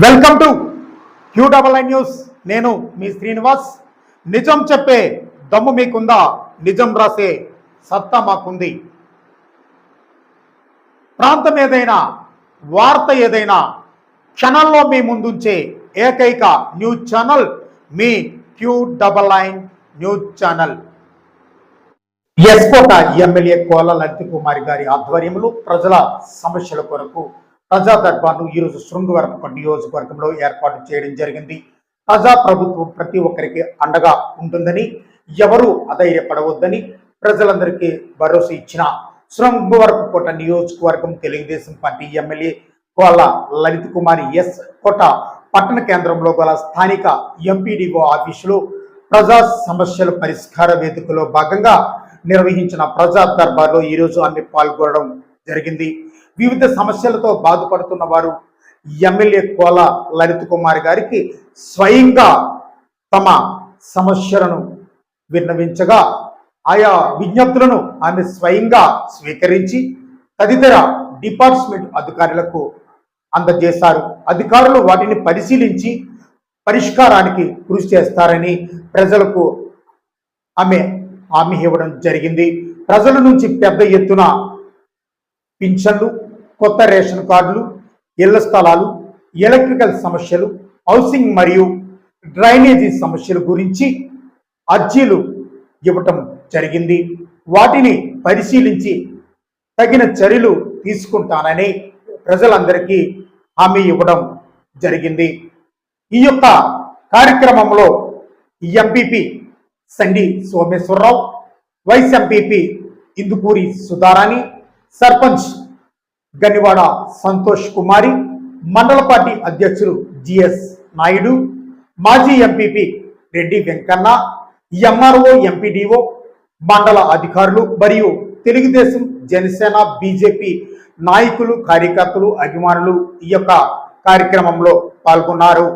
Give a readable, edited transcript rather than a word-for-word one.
Welcome to QNN news. నేను మీ శ్రీనివాస్. నిజం చెప్పే దమ్ము మీకుందా? నిజం రాసే సత్తా మాకుంది. ప్రాంతం ఏదైనా, వార్త ఏదైనా క్షణంలో మీ ముందుంచే ఏకైక న్యూస్ ఛానల్ మీ QNN news channel. S Kota MLA Kola Lalitha Kumari గారి ఆధ్వర్యంలో ప్రజల సమస్యల కొరకు ప్రజా దర్బార్ను ఈరోజు శృంగవరపు నియోజకవర్గంలో ఏర్పాటు చేయడం జరిగింది. ప్రజా ప్రభుత్వం ప్రతి ఒక్కరికి అండగా ఉంటుందని, ఎవరూ అధైర్యపడవద్దని ప్రజలందరికీ భరోసా ఇచ్చిన శృంగవరపు నియోజకవర్గం తెలుగుదేశం పార్టీ ఎమ్మెల్యే కోల లలిత కుమారి కోట పట్టణ కేంద్రంలో గల స్థానిక ఎంపీడీఓ ఆఫీసులో ప్రజా సమస్యల పరిష్కార వేదికలో భాగంగా నిర్వహించిన ప్రజా దర్బార్లో ఈరోజు ఆమె పాల్గొనడం జరిగింది. వివిధ సమస్యలతో బాధపడుతున్న వారు ఎమ్మెల్యే కోల లలిత కుమార్ గారికి స్వయంగా తమ సమస్యలను విన్నవించగా ఆయా విజ్ఞప్తులను ఆమె స్వయంగా స్వీకరించి తదితర డిపార్ట్మెంట్ అధికారులకు అందజేశారు. అధికారులు వాటిని పరిశీలించి పరిష్కారానికి కృషి చేస్తారని ప్రజలకు ఆమె హామీ ఇవ్వడం జరిగింది. ప్రజల నుంచి పెద్ద ఎత్తున పింఛన్లు, కొత్త రేషన్ కార్డులు, ఇళ్ల స్థలాలు, ఎలక్ట్రికల్ సమస్యలు, హౌసింగ్ మరియు డ్రైనేజీ సమస్యల గురించి అర్జీలు ఇవ్వటం జరిగింది. వాటిని పరిశీలించి తగిన చర్యలు తీసుకుంటానని ప్రజలందరికీ హామీ ఇవ్వడం జరిగింది. ఈ యొక్క కార్యక్రమంలో MPP Sandi Someswararao, vice MPP Indukuri Sudharani, sarpanch Ganivada Santosh Kumari, మండల పార్టీ అధ్యక్షులు జిఎస్ నాయుడు, మాజీ MPP Reddy Venkanna, MRO, MPDO, మండల అధికారులు మరియు తెలుగుదేశం, జనసేన, బీజేపీ నాయకులు, కార్యకర్తలు, అభిమానులు ఈ యొక్క కార్యక్రమంలో పాల్గొన్నారు.